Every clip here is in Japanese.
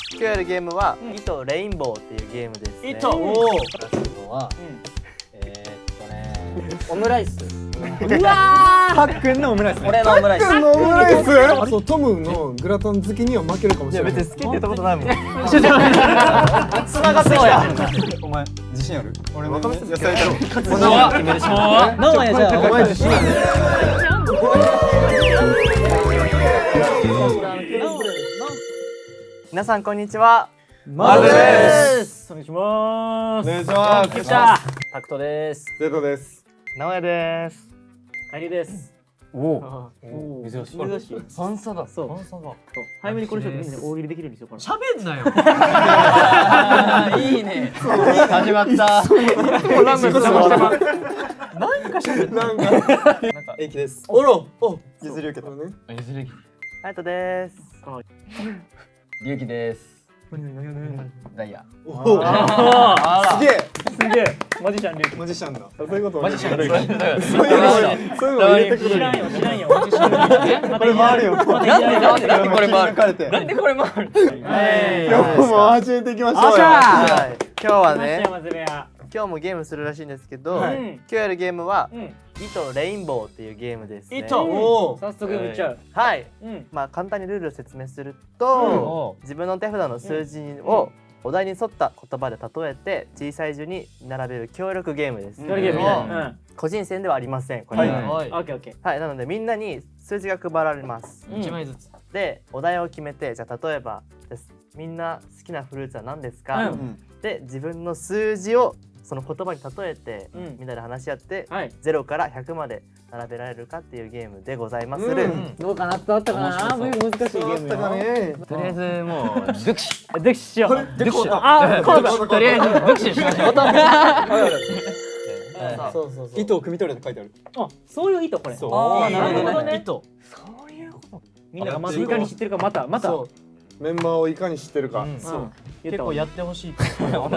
今日やるゲームは糸レインボーっていうゲームですね。糸。おお。ラストはオムライス。うわー。パックンのオムライス。俺のオムライス。のオムライス。あとトムのグラタン好きには負けるかもしれない。別に好きって言ったことないもん。繋がってきた。お前自信ある？俺若林野菜だろ。ノア決めるし。ノアやじゃあ。お前自信ある？皆さんこんにちは。マゼです。お願いしまお願いします。来た。タクトです。ゼトです。直哉です。カリです。お珍しい。珍しい。ファンサだ。そう。早めにこれしようとみんな大喜利できるんですよ。喋んなよ。いいね。始まった。なんか喋んな。なんか駅です。おろ。お。譲り受けたね。ハヤトです。りゅうきです。ダイヤ。おお。すげえ。すげえ。マジシャンりゅうき。マジシャンだ。そういうこと。マジシャンりゅうき。そういうの入れてくる。知らんよ。マジシャン。これ回るよ。なんでこれ回る？回れて。なんでこれ回る？今日も始めていきましょうよ。はい今日はね、まずれや。今日もゲームするらしいんですけど、はい今日やるゲームはうん。糸レインボーっていうゲームですね。糸。おお。早速見ちゃう。はい。うん。まあ簡単にルールを説明すると、自分の手札の数字をお題に沿った言葉で例えて小さい順に並べる協力ゲームです。やるゲームね。個人戦ではありません。これは。はい。オッケーオッケはい、なのでみんなに数字が配られます。ー。1枚ずつ。で、お題を決めて、じゃあ例えばです。みんな好きなフルーツは何ですか？で、自分の数字をその言葉に例えて、みんなで話し合ってはい。 0から100まで並べられるかっていうゲームでございまする。どうかな伝わったかな。難しいゲームよ。とりあえずもうドゥクシ。ドゥクシしよう。ドゥクシあ、こうだ。とりあえずドゥクシしましょう。そうそうそう。糸を汲み取れって書いてある。あ、そういう意図これ。そうあー、なるほどね。糸。そういうこと。みんながまずいかに知ってるかまた。そうメンバーをいかに知ってるか。そう。結構やってほしい。言ったよ。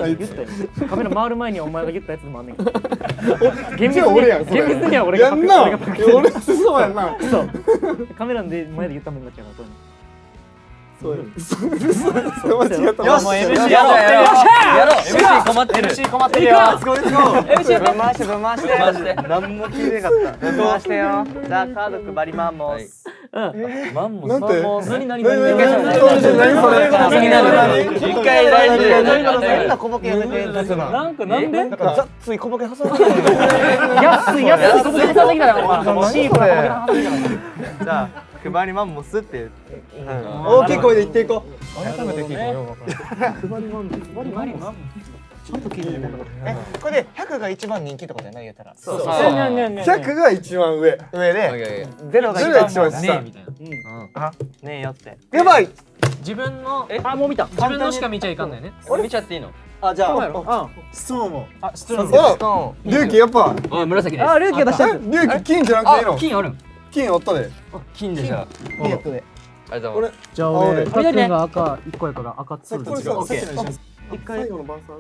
カメラ回る前にお前が言ったやつでもあんねんけど。じゃあ俺やん。厳密には俺がやんな。俺そうやんな。そうカメラで前で言ったもんだっちゃうからそうや。そう間違った。よしもう MC やろう。やろう。MC 困ってる。MC 困ってるよ。MC 分回して分回して何も聞いてなかった分回してよ。じゃあカード配りますマンモなんて？何何それ？気になる。一回大事変な小ボケやめてなんかなんでなんかざっつい小ボケ挟まない安いここで挟んできたよお前シープなここで挟んできたじゃあ配りマンモスって大きい声で言っていこう。改めて聞いてよ。ちゃんと聞いてるこれで100が一番人気ってことやな言うたらそう100が一番上。上でゼロが0が一番ね下。みたいな。ねえよってやばい。自分のあもう見た自分のしか見ちゃいかんのよね。見ちゃっていいの？あじゃそうやろあそうも。あ、知ってるあリュウキやっぱ。あ、紫です。あルーキーが出したリュウキ金じゃなくていいの？金あるん？金おったで。金でじゃあ。金やったで。ありがとうござい俺じゃあ俺俺、たっくんが赤1個やから赤2これで違う。さっきの一回最後の晩餐。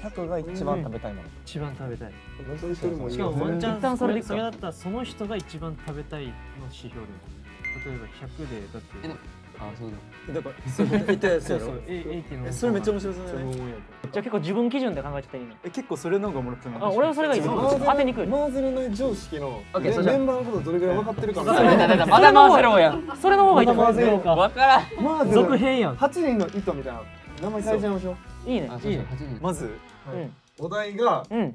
100が一番食べたいもの一番食べたい本当に一人もいいしかもよ。ワンチャン一旦それでいいかそれだったらその人が一番食べたいの指標で例えば100でだってあ、そうだだからそう言ってやつやろ。 80のそれめっちゃ面白そうだね。じゃあ結構自分基準で考えちゃっていいの結構それの方がおもろくない？あ俺はそれがいいの当てにくいマーゼルの常識のオッケーそうじゃメンバーのことどれぐらい分かってるかまだ回せろやんそれの方がいいと思うまだ回せろかわからんマーゼル続編やん。 8人の糸みたいな名前変えちゃいましょう。いいねいいねまずお題がうん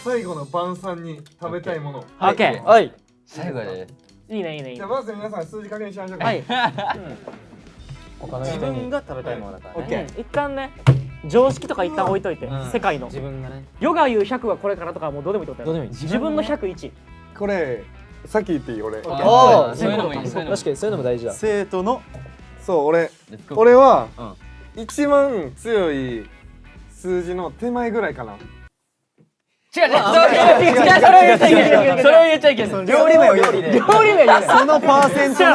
最後の晩餐に食べたいもの。オッケーはい最後でいいねいいねいいねじゃあまず皆さん数字確認しましょうか。はい自分が食べたいものだからね一旦ね常識とか一旦置いといて世界の自分がねヨガ言う100はこれからとかもうどうでもいいってことやろ自分の101これさっき言っていい俺。ああそういうのもいいそういうのも確かにそういうのも大事だ。生徒のそう俺レッツゴー俺はうん一番強い数字の手前ぐらいかな。違う、それを言っちゃいけない。それを言っちゃいけない。料理名を料理で。料理名言う。そのパーセントの。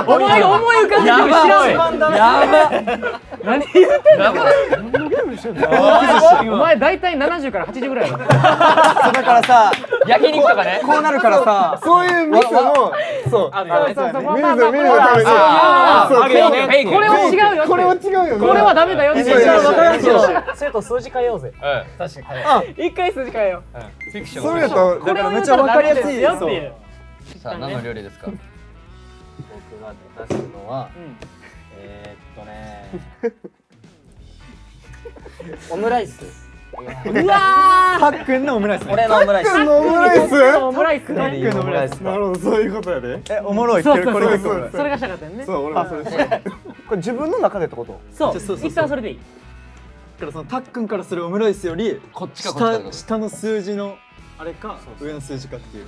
お前が思い浮かんでるの知らん。やば。何言ってんの？お前大体70から80ぐらいだ。だからさ、焼肉とかね。こうなるからさ、そういうミスもそうそう見るぞ見るぞためにそうこれは違うよ。これは違うよねこれはダメだよって。そうわかりますよ。生徒数字変えようぜ。確かに。一回数字変えよう。フィクション。それやとだからめっちゃわかりやすいよっていう。さあ何の料理ですか？僕が出すのは、オムライス。うわパックンのオムライス。俺のオムライス。パックンのオムライスオムライスね。パックンのオムライス。なるほどそういうことやでおもろい。そうこれがそうそれがしたかったよね。そう俺もそれしたこれ自分の中でってこと？そうそう。一旦それでいい。だからそのたっくんからするオムライスよりこっちかこっちか。下の数字のあれか上の数字かっていう。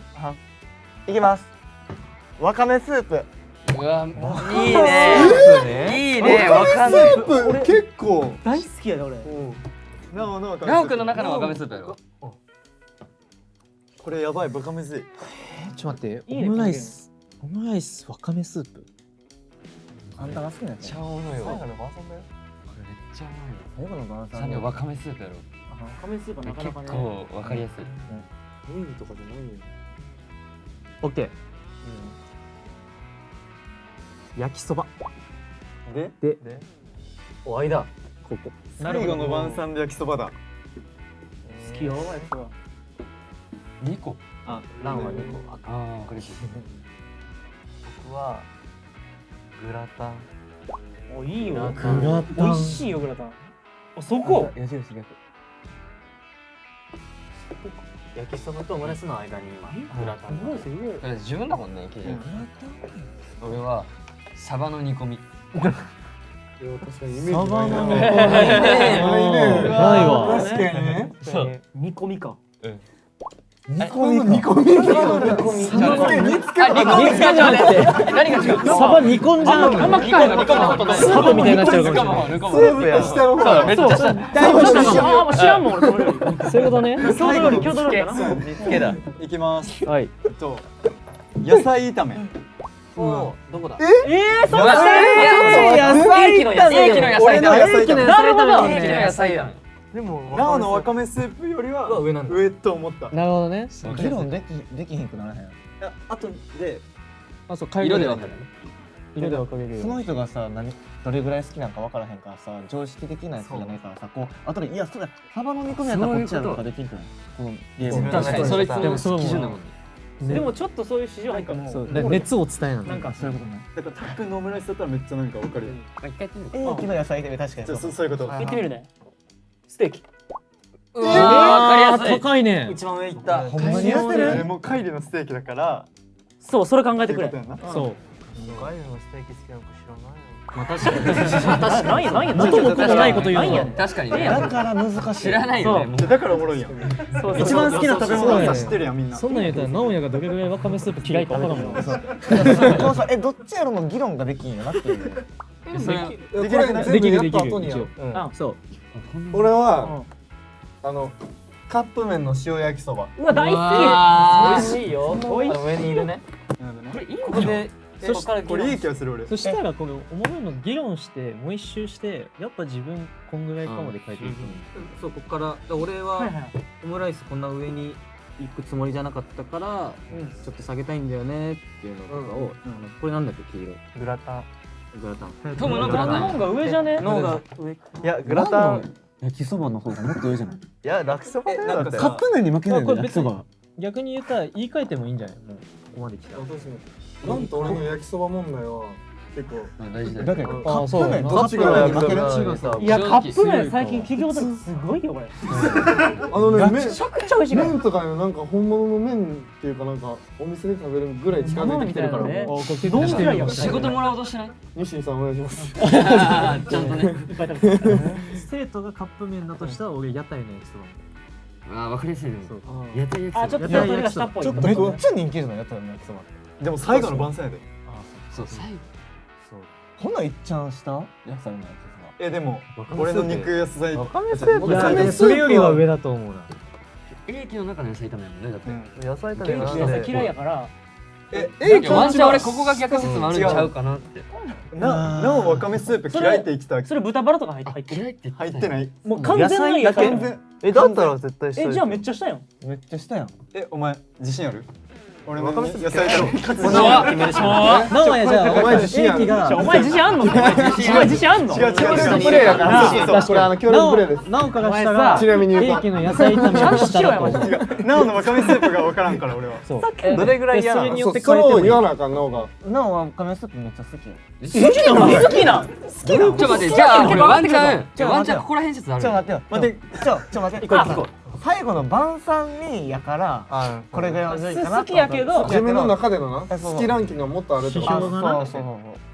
いきます。わかめスープ。うわ、いいね。いいね。わかんない。スープ結構大好きやで俺。なおのナオくんの中のわかめスープやろ。これやばいバカめずい。ちょっと待っていいねオムライスわかめスープ。あんたが好きなやつ。ちゃおもろいわ。これめっちゃおもろいわ。最後の晩さんのわかめスープやろ。亀スープなかなかね。結構わかりやすい。ネギとかじゃないよオッケー。焼きそば。で終わりだ。ここ。最後の晩餐で焼きそばだ。好きよやつは。 2個。あ、ランは2個。ああ、わかりやすい。僕はグラタン。おいいよ。グラタン美味しいよグラタン。あそこ。矢印逆。焼きそばとオムライスの間に今グラタンが。だって自分だもんね、生地。俺はサバの煮込み。確かにイメージないなサバのないねないわ。確かにね。そう。煮込みか。煮込み。煮込みじゃなくて。何が違う？サバ煮込んじゃう。あんま聞かない。煮込んだことない。サバみたいになっちゃうかもしれない。煮込む。スープや下の方そう、めっちゃ下。知らんもん俺その料理。そういうことね。郷土料理郷土料理かな。煮付けだ。いきます。はい。野菜炒め。どこだ？そんな野菜駅の野菜。駅の野菜だ。俺の野菜炒め。なるほど。駅の野菜だ。でもラオのわかめスープよりは上なんだ。上と思った。なるほどね。議論できひんくならへん。あとであそう色でわかる。色で分かれるよ。その人がさ、どれぐらい好きなんか分からへんからさ、常識的なやつじゃないからさ、こう後でいやそれサバの煮込みやったらこっちやろとかできるから。このゲーム。確かにそれその基準だもんね。でもちょっとそういう市場入ったもん。熱を伝えななんかそういうことね。だからたっくんのオムライスだったらめっちゃなんかわかるよ。一回やってみる。駅の野菜で確かにじゃあそう。そういうこと。行ってみるね。ステーキ。うわー、わかりやすい。高いね。一番上行った。ほんまにやってる？もうカイリのステーキだからそうそれ考えてくれってこと。やな。そう。ガイルのステーキ好きなのか知らないよ。まあ確かに。なんやなんや。元も子もないこと言うのなんや。確かにね。だから難しい。知らないよね。もうだからおもろいやん。そう一番好きな食べ物はさそう知ってるやんみんな。そんなん言ったら直哉がどれぐらいわかめスープ嫌いか分からんもん。このさどっちやろの議論ができんよなっていう。これ全部やった後にやろあそう。俺はカップ麺の塩焼きそばうわ大好わき。美味しいよ。美味しい。上にいるね。これいいここでそしてこれいい気がする俺。そしたらこれおもろいの議論してもう一周してやっぱ自分こんぐらいかもで書いていく。そうここから俺はオムライスこんな上に行くつもりじゃなかったからちょっと下げたいんだよねっていうのとかをこれなんだっけ黄色いグラタン。グラタン。トムのグラタン。が上じゃね。脳が上。いやグラタン。焼きそばの方がもっと上じゃない。いや楽そばだよだって。カップ麺に負けないんだよ焼きそば。逆に言ったら言い換えてもいいんじゃない？もうここまで来たら。なんと俺の焼きそば問題は結構大事だよ。だけどカあそうップ麺どどっちがっちが負ける？いやカップ麺最近企業とかすごいよこれ。めちゃくちゃ美味しいから。麺とかのなんか本物の麺っていうかなんかお店で食べるぐらい近づいてきてるからねもうどんぐらいや。仕事もらおうとしてない？西野さんお願いします。ちゃんとね。いっぱい食べてる。生徒がカップ麺だとしたら俺屋台の焼きそば。ああ、わかりやすいでも。屋台焼きそば。あちょっとそれが下っぽい。ちょっとめっちゃ人気じゃないやったら焼きそば。でも最後の晩餐やで。そう、最後。ほないっちゃんした？野菜の焼きでも俺の肉野菜。わかめスープいやそれよりは上だと思うな。駅の中の野菜炒めやもんねだって野菜炒め野菜嫌いやからワンチャン俺ここが逆説もあるんちゃうかなってなおわかめスープ嫌いって言ってたわけそれ豚バラとか入ってる嫌いって入ってないもう完全な野菜完全だったら絶対したいじゃあめっちゃしたやんめっちゃしたやん。お前自信ある俺のわかめスープ野菜炒め決めるしなおやじゃあお前自信あるお前自信あんのお前自信あんの違う違う協力プレイやからこれ協力プレイですなおからしたらちなみに言うとケーキの野菜炒めをしたらと思う違うなおのわかめスープが分からんから俺はどれぐらい嫌なのそれによってそれを変えてもいい言わなあかんのがなおはわかめスープめっちゃ好きよ。好きなちょっと待ってじゃあ俺ワンチャンここら辺説あるちょ待ってよ。待って。ちょ待って。行こう。最後の晩餐にやからこれが良いかな。好きやけど自分の中でのなそう好きランキングがもっとあるって指こと標がなそう。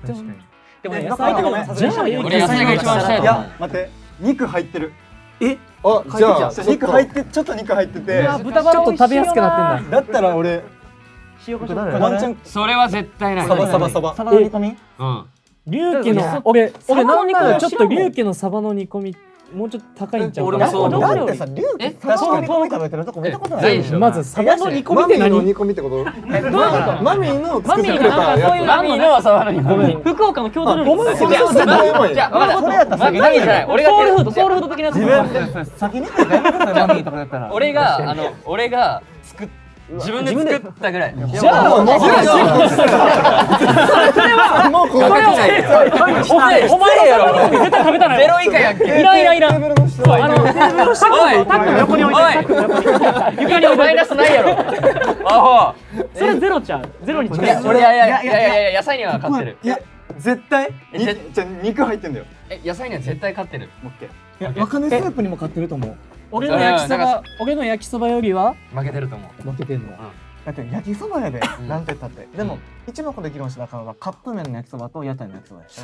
確かにでも野菜炒めもさすがにした方がいい俺野菜が一番したいいや待って肉入ってるあじゃあ肉入ってちょっと肉入ってて豚バラちょっと食べやすくなってんだだったら俺塩コショウワンチャンそれは絶対ないサバサバの煮込み？うん龍家の俺なんならちょっと龍家のサバの煮込みもうちょっと高いんちゃうかな。俺もそうだってさ、龍ってサバの煮込み食べてるとこ見たことないでしょ。まずサバの煮込みマミーのって何？煮込みってことどういうことマミーのマミー作ってくれたなんかそういうやマミーのはサバの煮込み福岡の郷土料理つそれすごいもんじゃやあそれやったらマミーじゃない俺がソウルフード的なやつ先に言ってやめてくださいマミーとかだったら。俺が自分で作ったぐらいじゃあもうこうお前やろ絶対食べたないゼロ以下やんけいらんそうおいタック横に置いてタック横に床に置いてマイナスないやろアそれゼロちゃうゼロにホ近いいや野菜には勝ってるいや絶対えじゃあ肉入ってんだよ野菜には絶対勝ってるオッケーいやわかめスープにも買ってると思う。俺の焼きそばよりは負けてると思う負けてんの。だって焼きそばやで、なんて言ったって。でも一番こで議論した中はカップ麺の焼きそばと屋台の焼きそばやし。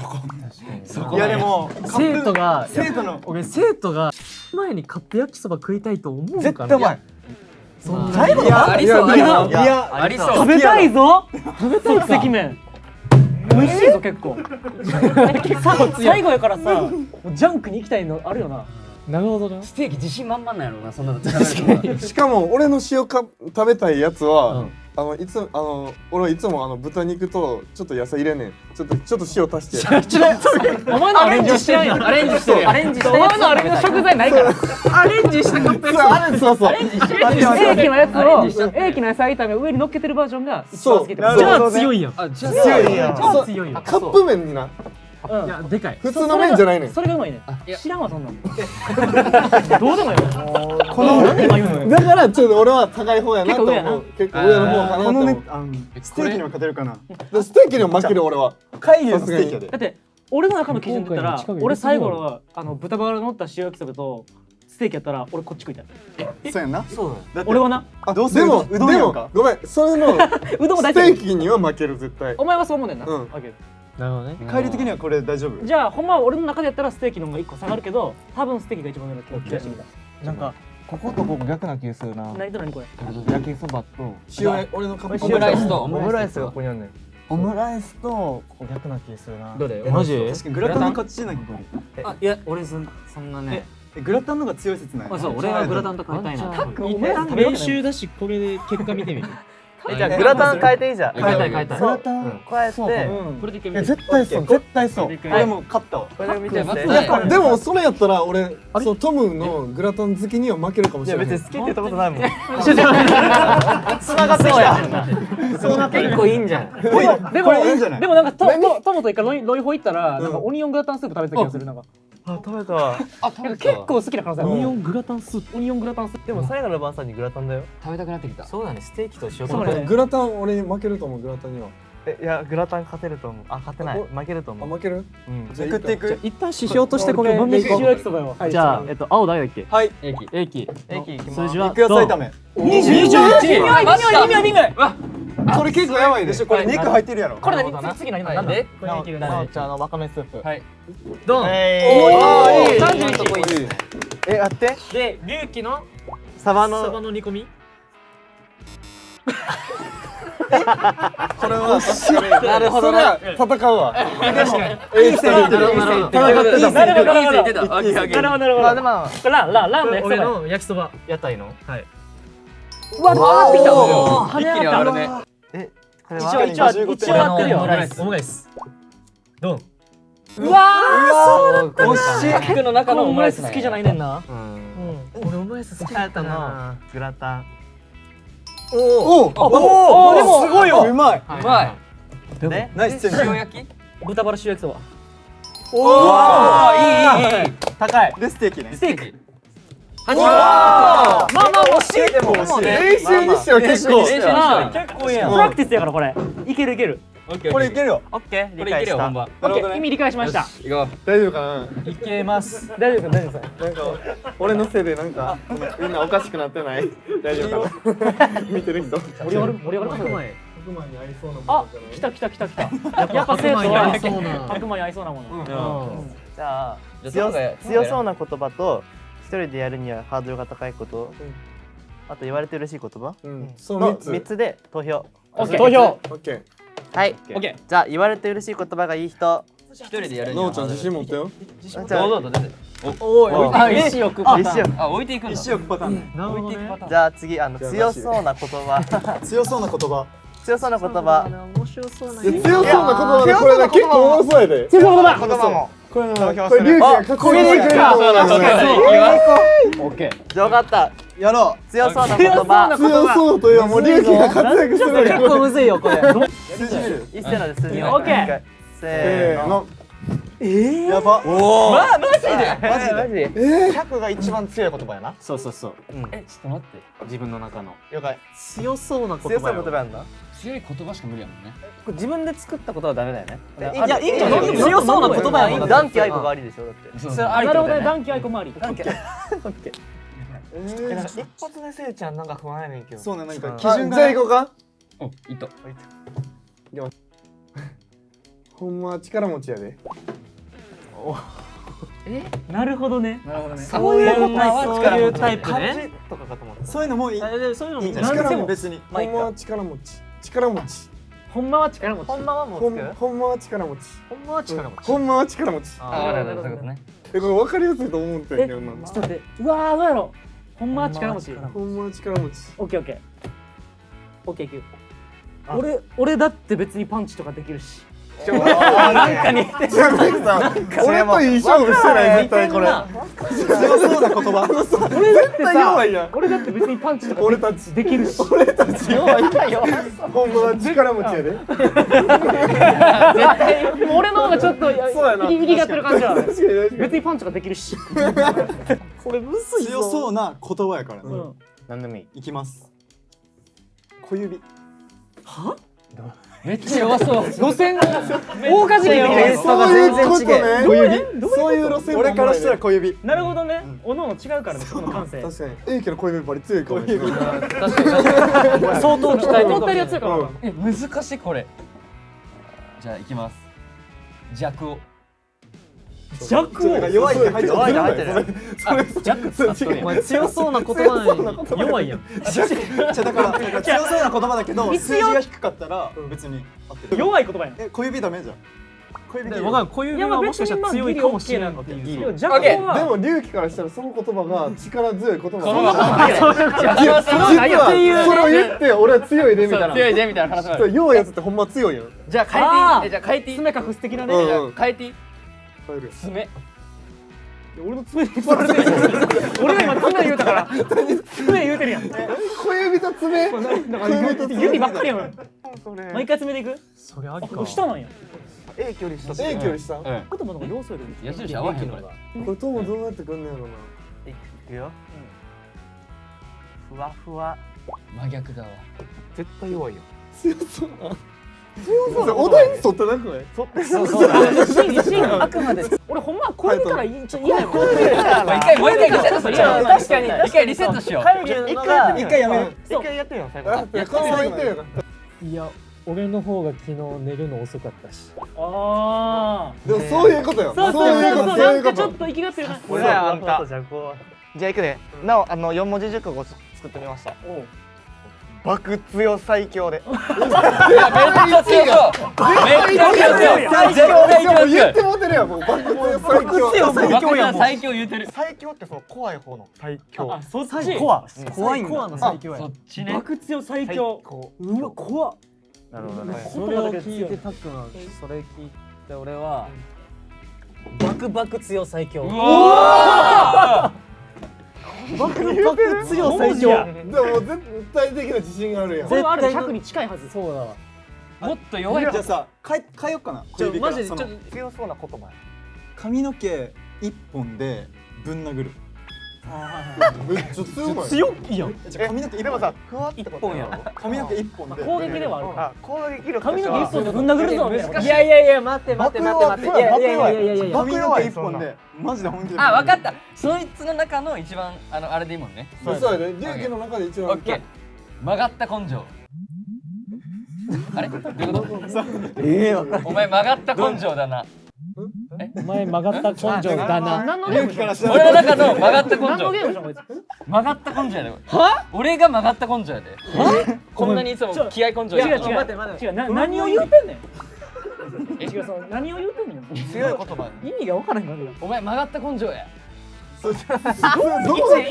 いやでも生徒が生徒の俺生徒が前にカップ焼きそば食いたいと思う絶かな。対うまい。最後ありそういやありそう食べたいぞ即席麺美味しいぞ結構最後やからさジャンクに行きたいのあるよななるほどな。ステーキ自信満々なんやろうなそんなのしかも俺の塩か食べたいやつは、俺はいつも豚肉とちょっと野菜入れんねん。ちょっと塩足してお前のアレンジしてやんやんアレンジしてるアレンジしたやつお前のアレンジ食材ないからアレンジしたカップ焼きそばそう英気のやつを英気の野菜炒めを上に乗っけてるバージョンが一番好きってことじゃあ強いやん。あじゃあ強いやん。じゃあ強いやん。カップ麺にな。いやでかい。普通の麺じゃないねん。それがうまいねいや知らんわそんなんどうでもいいこのなんで今言うのよだからちょっと俺は高い方やなと思う。結構上の方かなとこのね思う。ステーキには勝てるかなでステーキにも負ける俺は。海外のステーキやでだって俺の中の基準で言ったら今回の近くに俺最後の豚バラの乗った塩焼きそばとステーキやったら俺こっち食いたいそうやんなそうだって俺はなどうせでもうどんやんかごめんそれのうどんもス大丈テーキには負ける絶対。夫お前はそう思うねんなうんオッケーなるほどね。帰り的にはこれ大丈夫じゃあほんまは俺の中でやったらステーキの方が1個下がるけど多分ステーキが一番上の気がしてきたなんかこことここ逆な気するな。何と何これ焼きそばと俺のカップオムライスとオムライスがここにあるねん。オムライスとここ逆な気するな。どれ？マジ？確かにグラタンの勝ちじゃないこれあいや俺そんなねグラタンの方が強い説ないそう俺はグラタンと買いたいな練習だしこれで結果見てみる。じゃあグラタン変えていいじゃん。変えたい変えたいグラタン。変えてこれでいけいや絶対そう絶対そう。俺もう勝ったわこれだけ見てみて。じゃあまずでもそれやったら俺そうトムのグラタン好きには負けるかもいやしれない。別に好きって言ったことないもん。繋がってきた結構いいんじゃんでこれいいんじゃないもなんかトモと一回ロイホ行ったらなんかオニオングラタンスープ食べてた気がするなんかあ食べたわ。なんか結構好きな可能性あるオニオングラタンスープ。オニオングラタンスープでも最後の晩餐にグラタンだよ。食べたくなってきたそうだね、ステーキと塩そうねグラタン俺に負けると思うグラタンには。いやグラタン勝てると思う。あ勝てない。負けると思う。負ける？うん。じゃあ食っていく一旦指標としてこれ塩でいこ焼きそばよう。じゃあ青誰だっけ？はい英気英気。駅行きます。数字は肉野菜炒めこれ結構やばいでしょこれ肉入ってるやろこれ何次何なんだでなおちゃんのわかめスープ。はいドン。おー31とこいいあってで龍気のサバサバのの煮込み。これはなるほどそれは戦うわ。確かに。いい線いってる。なるほどなるほどいい線いってたオッケーオッケーなるほどなるほどまあでもランの焼きそば俺の焼きそば。屋台のはい。うわ、バーってきた。一気にあるね。これは一応合ってるよ。オムライスオムライスドンうわー、惜しい。ピクの中のオオムラムライスイス好きじゃないねんな。俺オムライス好きだったなグラタンおおおお、でもすごいようまい。うまい。でナイスチェン塩焼き？豚バラ塩焼きそば。おー、いい。高い。でステーキね。ステーキ。8まあまあ惜しい。でも惜しい。練習にしては結構練習にしては結構いいやん。プラクティスやからこれ。いけるいける。これいけるよ。オッケーこれいけるよ、理解した本番。オッケー、意味理解しました。いこ大丈夫かな。いけます。大丈夫大丈夫。なんか俺のせいでなんかみんなおかしくなってない。大丈夫かな。見てる人。盛り上がる盛り上がる。白米白米に合いそうなもあのじゃない、来た来た来た来た。やっぱ生徒は合いそうな白米に合いそうなもの。じゃあじゃあ強そうな言葉と一人でやるにはハードルが高いことあと言われて嬉しい言葉うん、そうの3 3つで投票オッケー。投票。オッケー。はいオッケじゃあ言われて嬉しい言葉がいい人一人でやるにはなおちゃん自信持ってよ。じゃあどうぞ出て。おい。ー。石置く。一緒あ、置いていくんだ。石置くパターン。なるほどねじゃあ次強そうな言葉強そうな言葉。強そうな言葉面白そうな強そうな言葉でこれね結構おもろそうやで。強そうな言葉もこれなこれリュウキが勝手にこれでいくかそうなんだ。オッケじゃあ分かったー。やろ強そうな言葉強そうというよりもリュウキが活躍する結構むずいよこれ。う。数字見る。一斉ので数字をオッケー一回せーのせーの。やば。おお。マジで。マジで100が一番強い言葉やな。そうそうそう。え、ちょっと待って。自分の中の。了解。強そうな言強そうな葉言葉やんな強い言葉しか無理やもんね。自分で作ったことはダメだよねいやいいんじゃないなんで強そうな言葉やもん。ダンキアイコがありでしょだってそうなるほどね。団気アイコ周り。ダンキアイ一発目せいちゃんなんか不安やねんけど。そうね、なんか基あじゃあ準が。行こうか。お、いった。ほんまは力持ちやで。なるほどね。なるほどね。そういうことそういうタイプ漢ね字とかかと思ったそういうのもいい。そういうのもいいんじゃ力ないも別に。ほんまは力持ち。力持ち。ほんまは力持ち。ほんまはもうほつくんまは力持ち。ほんまは力持ちほんまは力持ち。あ、なるほど、そういうことね。これ分かりやすいと思うんだえ、ちょけどな。っと待って。うわー、どうやろう。ほんまは力持ち。ほんまは力持ち。オッケーオッケー。オッケーいく。俺だって別にパンチとかできるし。なんかにじゃあなんかさ、俺といい勝負してない絶対これ。強そうな言葉。俺だって絶対弱いやさん、俺だって別にパンチとか俺たちできるし。俺たち弱い。ほんまは力持ちやで。でも俺の方がちょっとそうやな入りがってる感じだ。確かに確か別にパンチとかできるし。これむずい強そうな言葉やからね。うん。なんでもいい。いきます。小指。めっちゃ弱そう。路線大舵切りみたいな。そういうことね。小指。そういう路線も俺からしたら小指。なるほどね。おのおの違うからね、その感性。確かに。ええけど小指バリ強いかもしれない。確かに。相当鍛えて思ったより強いからな。え、難しいこれ。じゃあ行きます。弱を。弱を。弱いって入っちゃ弱いって入ってるお前強そうな言葉に弱いやんじゃだから強そうな言葉だけど数字が低かったら別に合ってる。弱い言葉やん。え、小指ダメじゃん。小指でいいわかんない小指はもしかしたら強いかもしれないっていう弱では。も龍騎からしたらその言葉が力強い言葉だ。そんなことないよ。実はそれを言って俺は強いでみたいな。強いでみたいな話。そう弱いやつってほんま強いよ。じゃあ変えていい？じゃあ変えていい？爪隠す的なね。うんじゃあ変えていい？帰る。爪。俺の爪に引っ張られてる。俺が今爪言うたから。爪言うてるやん。小指と爪。指ばっかりやん。毎回爪でいく？それありかこれ下なんや。ええ距離したええ距離した。こうん。言葉の方が要素より。矢印合わへんこれ。れトモどうやってくんねやろな。いくよふわふわ真逆だわ。絶対弱いよ強そうな。それお題に沿ってなくない？そうそう。一心あくまで。俺ほんまはこれから嫌やもん。もう一回リセットする。確かに一回リセットしよう。一回やめる。一回やってよ最後あ、いやこのまま言ってよ。いや俺の方が昨日寝るの遅かったしああ。でもそういうことよ。そうそういうこと、そうそう。そうないんかうこと。ちょっと生きがってるな。俺らあんたじゃあこうじゃあいくでなお4文字熟語作ってみました爆強最強で。めっちゃ強そうめっちゃ強そう絶対強言っいてもうてるやんもう爆強最強。最強言うてる最強ってその怖い方の最強。あ、そっち。怖怖いんだ。コアの最強やそっちね爆強最強。うわ、怖っ。なるほどね。それを聞いてたっくんはそれ聞いて俺はバクバク強最強。うわバク強最強。でも絶対的な自信があるやん。これはある100に近いはず。そうだわ。ーもっと弱いじゃあさ変えようかな。小指からその強そうな言葉や。髪の毛一本でぶん殴る。めっちゃ強い。強いやん。髪の毛でもさふわってことやろ。髪の毛一本で攻撃ではあるか。あ攻撃力髪の毛一本でぶん殴るぞみたいな。いやいやいや待って待って待って待って。いやいやいやいやいや。髪の毛一本でマジで本気で。あ、わかったそいつの中の一番あれでいいもんねそうやね。龍騎の中で一番。オッケー曲がった根性あれどういうことお前曲がった根性だなお前曲がった根性だな。何のゲームから俺の中の曲がった根何のゲーム性じゃんこいつ。曲がった根性やで俺が曲がった根性やでこんなにいつも気合根性違う違う待って待って違う何を言うてんねん。違うその何を言うてんねん。強い言葉。意味が分からへんから。お前曲がった根性やい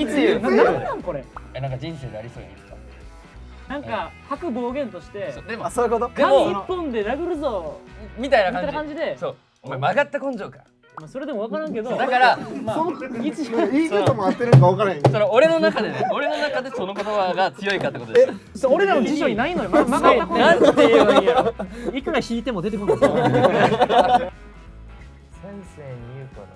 つ言う。なんなんこれ。なんか人生でありそうやねなんか吐く暴言としてでもそういうこと。で髪一も本で殴るぞみたいみたいなな感じ感じで。そうお前曲がった根性かまあそれでも分からんけど。だからまあ一言い方も合ってるか分からへん。その俺の中でその言葉が強いかってことでそう俺らの辞書にないのよ。曲がった根性。なんて言えばいいやろ。いくら引いても出てこない。先生に言うから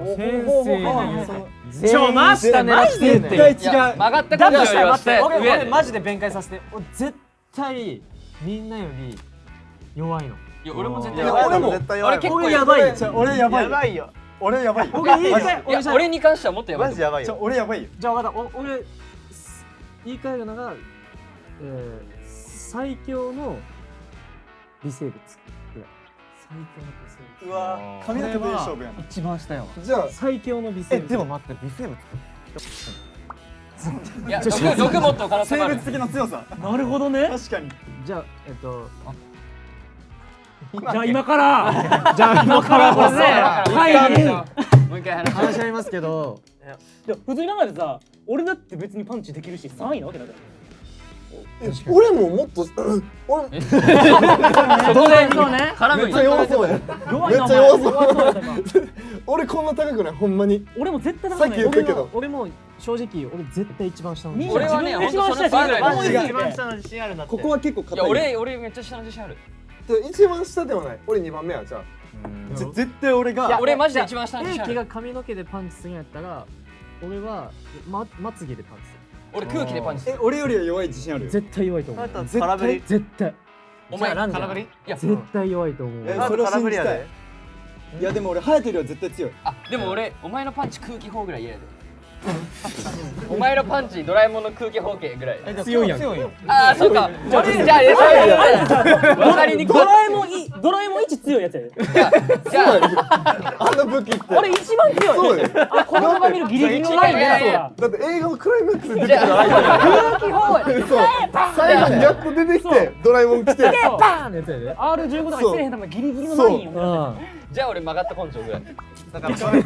先生に言うそのちょマジでマジで絶対違う。いや曲がった根性よりは待って上やで俺マジで弁解させて。俺絶対みんなより弱いの。いや俺も絶い対やばいや俺も絶対弱い。俺結構俺やばいよ。俺やばい。やばいよ。俺やばい。僕言いたい。いや俺に関してはもっとやばいマジやばいよ。俺やばいよ。じゃあ分かった。俺言い換えるのが、最強の微生物。最強の微生物。うわ髪の毛で勝負やな。一番下よ。じゃあ最強の微生物。でも待って微生物。いや毒もっと可能性もある生物的な強さ。なるほどね。確かに。じゃあじゃあ今から。じゃあ今からこれね。はい。もう一回話話し合いますけど、いや普通に考えてさ、俺だって別にパンチできるし3位なわけだから。俺ももっと俺めっそうね。絡むちゃ弱そうや。弱いな。めっちゃ弱そうお前そうや俺こんな高くないほんまに。俺も絶対さっき言ったけど。俺も正直俺絶対一番下の。俺はね一番下本当そのぐらいマジで一番下の自信あるなって。ここは結構い硬い。や俺めっちゃ下の自信ある一番下ではない。俺2番目やじゃあ。絶対俺が。俺マジで一番下の自信ある英樹が髪の毛でパンチするんやったら、俺はまつげでパンチす俺空気でパンチする俺よりは弱い自信あるる。よ。絶対弱いと思う。空振り。絶対お前なんじゃ空振り。いや絶対弱いと思う。それを信じたい空振りやで。いやでも俺ハヤトよりは絶対強い。あでも俺お前のパンチ空気砲ぐらい嫌やでお前のパンチドラえもんの空気砲系ぐらい強いやん。ああそうかじゃあ分かりにくいドラえもん1強いやつやで。じゃああんな武器って。俺一番強い。そうや。あこの動画見るギリギリのラインやそうだ。だって映画のクライマックスで出てじゃくるアイテム。空気砲やで。そう。最後にやっと出てきてドラえもん来て。バーンのやつやで。 R15 とかにせえへんためギリギリのラインよ。うん。じゃあ俺曲がった根性ぐらいだからそれ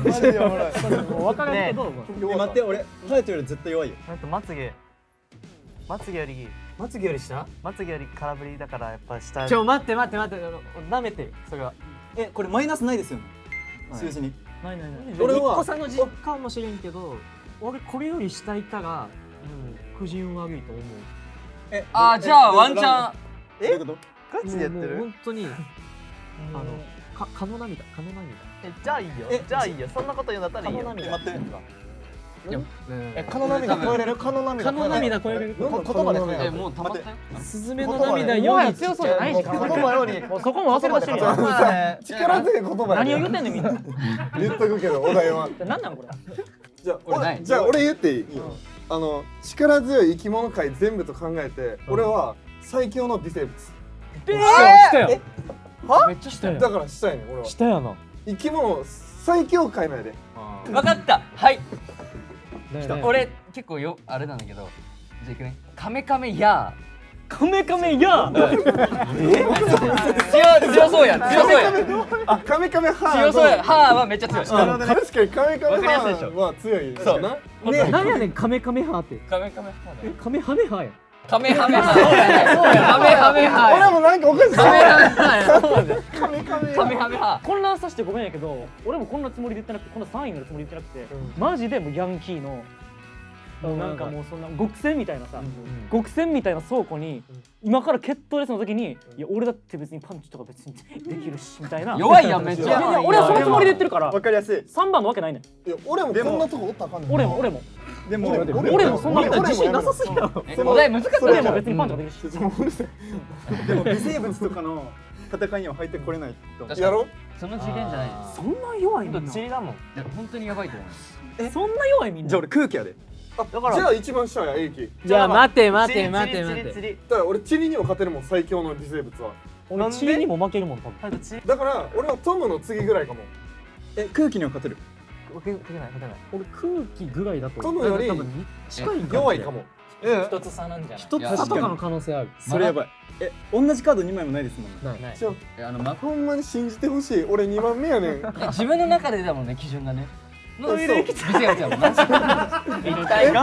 もう分からんけど。待って俺ハヤトより絶対弱いよ。なんとまつげよりまつげより下？まつげより空振りだからやっぱ下。待って舐めてよそれは。これマイナスないですよね。数字に。ないないない。俺は一個差の実かもしれんけど、俺これより下いたら不純悪いと思う。ああじゃあワンチャンどういうこと？ガチでやってもうる。本当に蚊の涙。じゃあいいよ。じゃあいいよ。そんなこと言うんだったらいいよ。待って。蚊の涙超えれる蚊の涙。蚊の涙超えれる。言葉ですね。もう溜まったよスズメの涙もよりはや強そうじゃないし。言葉よりもうそこも忘れましてるよ。力強い言葉や何をね。言ってんねんみんな。言っとくけどお題は。何なのこれ。じゃあ俺ないじゃあ俺言っていい？力強い生き物界全部と考えて、俺は最強の微生物。下よ。めっちゃ下よだからしたいね俺は。下やな。生き物最強界なんやで。分かったはいだよね。俺結構あれなんだけどあいくね。カメカメやカメカメや強そうやん。強そうやん。あカメカメハー強そうやん。はーはめっちゃ強い。確かにカメカメわかりやすいでしょハーは強いそうなね、なんやねんカメカメハってカメカメはカメハメハやカメハメハ。そうや。カメハメハ。俺もなんかおかしいカメハメハ。カメカメカメハメハ。混乱させてごめんやけど俺もこんなつもりで言ってなくてこんな3位になるつもりで言ってなくて、マジでもうヤンキーのもうなんかもうそんな極戦みたいなさ、極戦みたいな倉庫に今から決闘レースの時にいや俺だって別にパンチとか別にできるしみたいな弱いやんめっちいやいゃ。や俺はそのつもりで言ってるからわかりやすい。 3番のわけないねんいや俺もこんなとこおったらあかんねん俺もでも俺もそんな自信なさすぎやろお題難かった俺じゃん。も別にパンチとかできるしでも微生物とかの戦いには入ってこれないと。やろその次元じゃない。そんな弱いみんなチリだもん。いや本当にやばいと思う。そんな弱いみんなじゃあ俺空気やで。だからじゃあ一番下やエイキじゃあ待て待チリて待てチリ待てチリチリ。だから俺チリにも勝てるもん最強の微生物は俺チリにも負けるもん多分はいチリ。だから俺はトムの次ぐらいかも空気には勝てる。勝てない勝てない。俺空気ぐらいだとトムより多分近い弱いかも一つ差なんじゃない一つ差とかの可能性あるそれやばい。同じカード2枚もないですもんね。ないじゃあほんまに信じてほしい俺2番目やねん自分の中でだもんね基準がね。そう微生物やもんな。我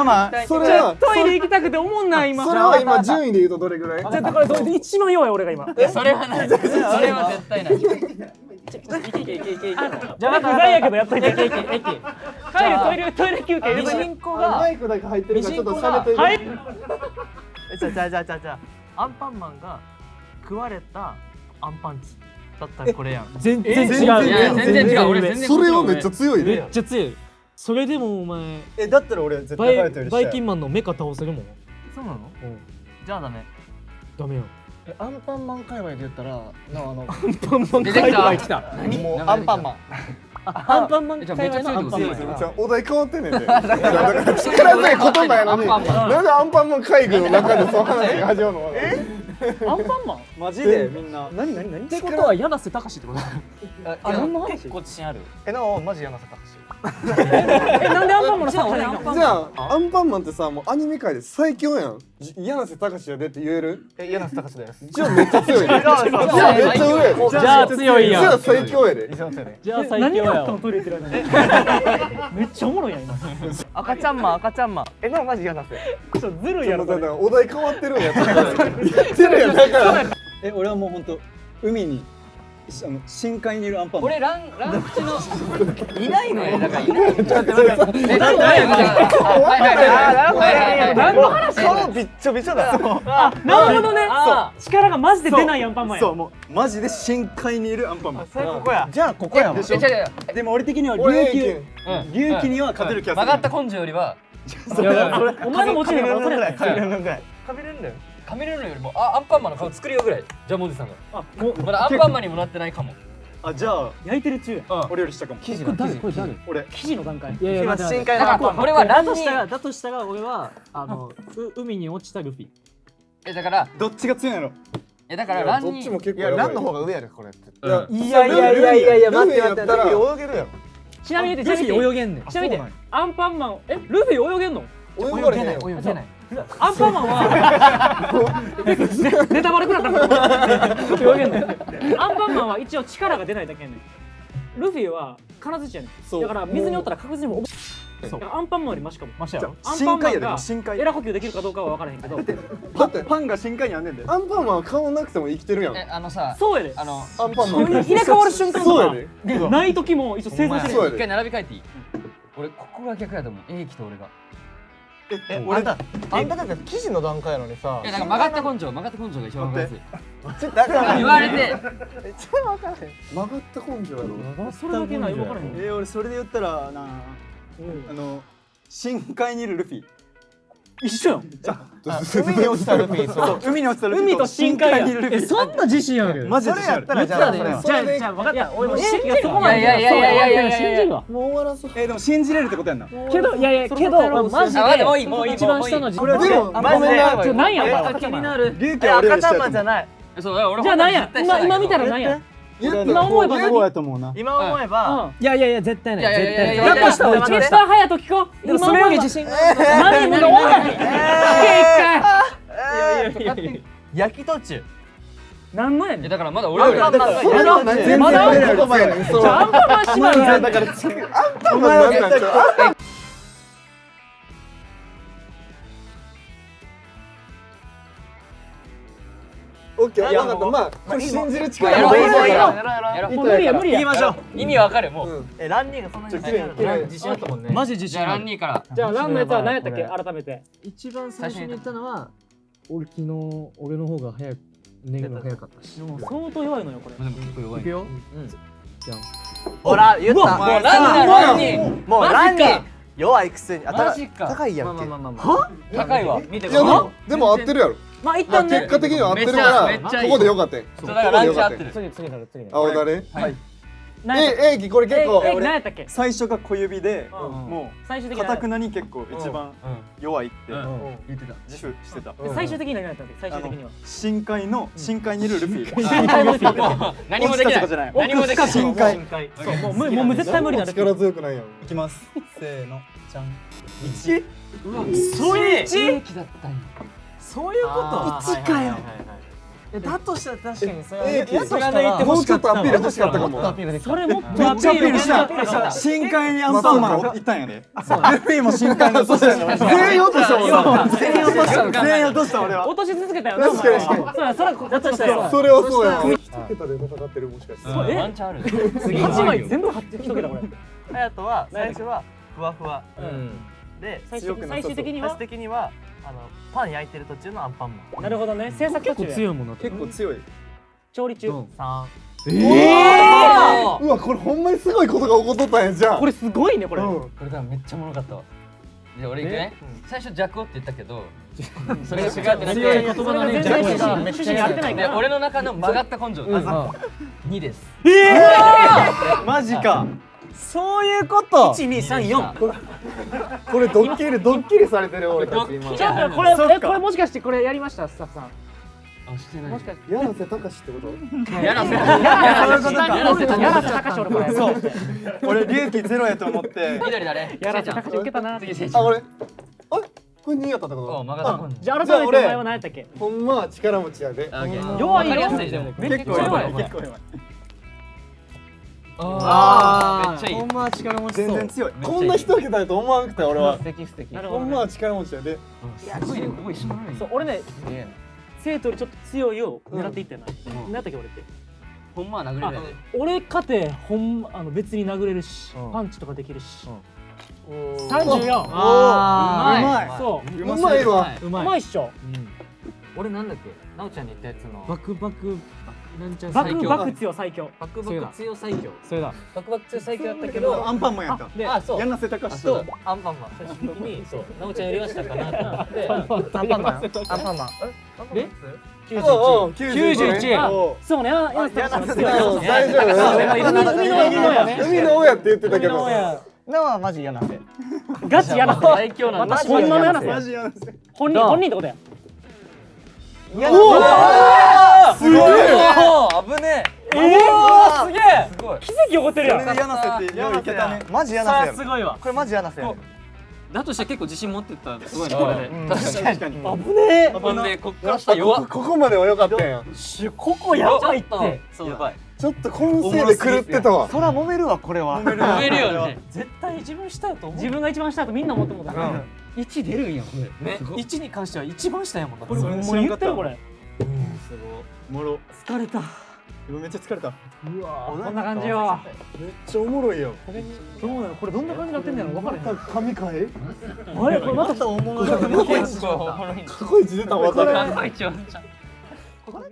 慢。それはトイレ行きたくて思んない今それは今順位で言うとどれぐらいじゃあだからそれで一番弱い俺が今それはない。それは絶対ない。じゃあ不在やけどやっといて帰るトイレ休憩ミジンコがマイクだけ入ってるからちょっと冷めてるはいじゃあアンパンマンが食われたアンパンチだったらこれやん。全然違ういや全然違う。俺全然それはめっちゃ強いめねっちゃ強いそれでもお前だったら俺絶対バ彼とより下やイキンマンのメカ倒せるもんそうなの？じゃあダメ。ダメよアンパンマン界隈で言ったら出てきた。来たもうアンパンマンアンパンマンじゃあめっちゃ強いってこと界隈のアンパンマンじゃあお題変わってんねんてだから力強い言葉やのになんでアンパンマン会議の中でその話が始まるのアンパンマンマジでみんな。何ってことは柳瀬隆ってことあ何の話結構自信ある。マジ柳瀬隆なんでアンパンマンの差がないのじゃあアンパンマンってさもうアニメ界で最強やん柳瀬隆やでって言える柳瀬隆です。じゃあめっちゃ強いねじゃあめっちゃ上やでじゃあ強いじゃあやん最強やでじゃあ最何強やわがあったのトイレ行ってる間にめっちゃおもろいやん今赤ちゃんマン。なマジ柳瀬。ちょっとずるいやろだからお題変わってるんやったらやってるやんだから俺はもう本当海に深海にいるアンパンマン。俺ランプチのいないのよ。だからいない。ちょっと待って。はい。何の話顔びっちょびちょだなるほどね力がマジで出ないアンパンマンやそうもうマジで深海にいるアンパンマン。それここや。じゃあここやわでも俺的には俺龍騎には勝てる気がする。曲がった根性よりはお前の持ち物がそれやったカビルンだよ。カメレオンよりもアンパンマンの顔作るよぐらい。じゃあモディさんがあもうまだアンパンマンにもなってないかも。じゃあ焼いてる中や俺より下かも。生地これ誰俺記事の段階いやいや待って深海のだから俺はランにだとしたら俺は海に落ちたルフィだからどっちが強いんやろ。だからランにどっちも結構いやランの方方が上やでこれっていやいや待ってルフィ泳げるやろちなみにルフィ泳げんねんちなみにアンパンマンルフィ泳げんの泳がれへんよ泳げない。アンパンマンはネタバレくらった泳げんのアンパンマンは一応力が出ないだけやねんルフィは金槌やねんだから水におったら確実にアンパンマンよりマシかもマシやろアンパン深海やでマンが深海。エラ呼吸できるかどうかは分からへんけどパンが深海にあんねんで。アンパンマンは顔なくても生きてるやんあのさそうやであのアンパンマン入れ替わる瞬間そうやでとかない時も一応生存してるそうやで一回並び替えていい？俺ここが逆やと思う。英樹と俺が。俺だあんただって記事の段階やのにさなんか曲がった根性が一番分かりやすい。だから言われて曲がった根性やろそれだけない分からへん俺それで言ったらな深海にいるルフィ。一緒やん海に落ちたルフィそう海に落ちたルフィ海と深海にいるルフィ。そんな自信あるマジでそれやったらじゃあそれはじゃあ分かった俺も信じがそこまでいや信じるわもう終わらそうでも信じれるってことやんな。けどいやけどマジでもういいもういい一番下のこれでもマジで何や気になる。龍騎は俺よ赤ちゃんマンり下やと思う。じゃない。そう俺じゃあ何や今見たら何や今思えばそうやと思うな。今思えば、いやいやいや絶対ない。いやいやいやいや絶対ない。だとしたら一番隼人聞こう。でもそれより自信が何もおい。聞け一回。焼き途中。何のやねん。だからまだ俺よりアンパンマンがそれは全然まだ俺らより強いねん。じゃあアンパンマン縛りや。だからお前はなんかオッケー、分かった。まあこれ信じる力やろうが大事だから。やろうもう無理や無理や。行きましょう。意味わかるもうランニーがそんなにちょ綺麗に綺麗に自信あったもんね。マジ自じゃあラ信ある。ンニーからじゃあランのやつは何やったっけ改めて。一番最初に言ったのは俺昨日俺の方が早く寝るの早かったし。でも相当弱いのよこれ。でも結構弱いいくよ。ほら言った。もうランニーもうランニーマジか弱いくせにマジか高いやんけ。高いわ見ていやでも合ってるやろ。まあ一まあ旦ね結。果的には合ってるからめっちゃいいここでよかったん。そうだからランチ合ってる次なる次なる。青誰？何やったっ英樹これ結構け。何やったっけ。最初が小指で、うんもう最終的にかたくなに結構一番弱いって言ってた自負してた。最終的に何やったっけ最終的には。深海にいるルフィ。深海の人何もできない落ちたとかじゃない何もできない深海。そうもう絶対無理だね。力強くないやん。いきます。せーの。じゃん。そういう気だったんやそういうこと1かよ。だとしたら確かにそれは英樹言ってもうちょっとアピール欲しかったかも。それもっとめっちゃアピールしたた。深海にアンパンマンいたんやで。ルフィも深海に落としたんや。全員落としたもんな。全員落とした。全員落とした俺は。落とし続けたよな。確かに確そうやそれ落としたよ。それはそうや。1桁で戦ってるもしかして。ワンチャンある8枚全部一桁これ。隼人は最初はふわふわで最終的には最終的にはパン焼いてる途中のアンパンマン。なるほどね。制作途中で強いもんな。結構強い。調理中。3。うわこれほんまにすごいことが起こっとったんやじゃあ。これすごいねこれ。これからめっちゃおもろかったわじゃあ俺いくね最初弱って言ったけどそれが違ってなく強いて言葉だね。全然趣旨に合ってないから。で俺の中の曲がった根性2ですマジか。そういうこと。1、2、3、4。これドッキリされてる俺たち今。ちょっとこれもしかしてこれやりましたスタッフさん。あしてないもしかして。柳瀬隆ってこと？やらせやらせ高し俺これ。そう。俺隆起ゼロやと思って。緑誰やらせ高し受けたな。次せいちゃんあ俺これ2やったってこお曲がった根性じゃあ改めてお前は何やったっけ。と？ほんまは力持ちやで。弱いよ。わかりやすいじゃんめっちゃ弱い。結構弱い。あーめっちゃいいほんまは力持ちそう。全然強い。こんな一桁やと思わなくて俺は。素敵素敵。なるほどね。ほんまは力持ちやで。すごいねここ一緒なのにそう俺ね生徒よりちょっと強いを狙っていったよな。何やったっけ俺って。ほんまは殴れるやで俺勝て別に殴れるしパンチとかできるし。34。うまい。そううまいわ。うまいっしょ。俺なんだっけ、なおちゃんに言ったやつのバクバクなんちゃんバ最強クバク強最強。バクバク強最強。それだバクバク強最強だったけど、アンパンマンやった。でそう。柳瀬隆とアンパンマン。最終的にそう、なおちゃんやりましたかなってなって、アンパンマン。アンパンマン。で91。あそうね。やつ高し強い。大丈夫。海のやね。海の親って言ってたけど。なはマジ柳瀬。ガチやな。最強なんだ。私本物やな。マジ柳瀬。本人ってことや。すごい危ねえすげえすごい奇跡起こってるやん。これで柳瀬ってよういけたね。マジ柳瀬やろ。すごいわ。これマジ柳瀬やろ。だとしたら結構自信持ってた。すごいねこれで。確かに。危ねえ。ほんでこっから下弱っここまでは良かったんや。ここやばいって。そうやばい。ちょっとこのせいで狂ってたわ。そら揉めるわこれは。揉めるよね絶対自分下やと思う。自分が一番下とみんな思ってもだから。 1出るんやこれ。ね。1に関しては一番下やもんな。これほんまに言ってるこれ。すおもろ。疲れた。めっちゃ疲れた。こんな感じよ。めっちゃおもろいよ。どうなのこれどんな感じになってんだろう分からへん。神回？あれこれまた大物が。結構おもろい過去一出たまた。こいつは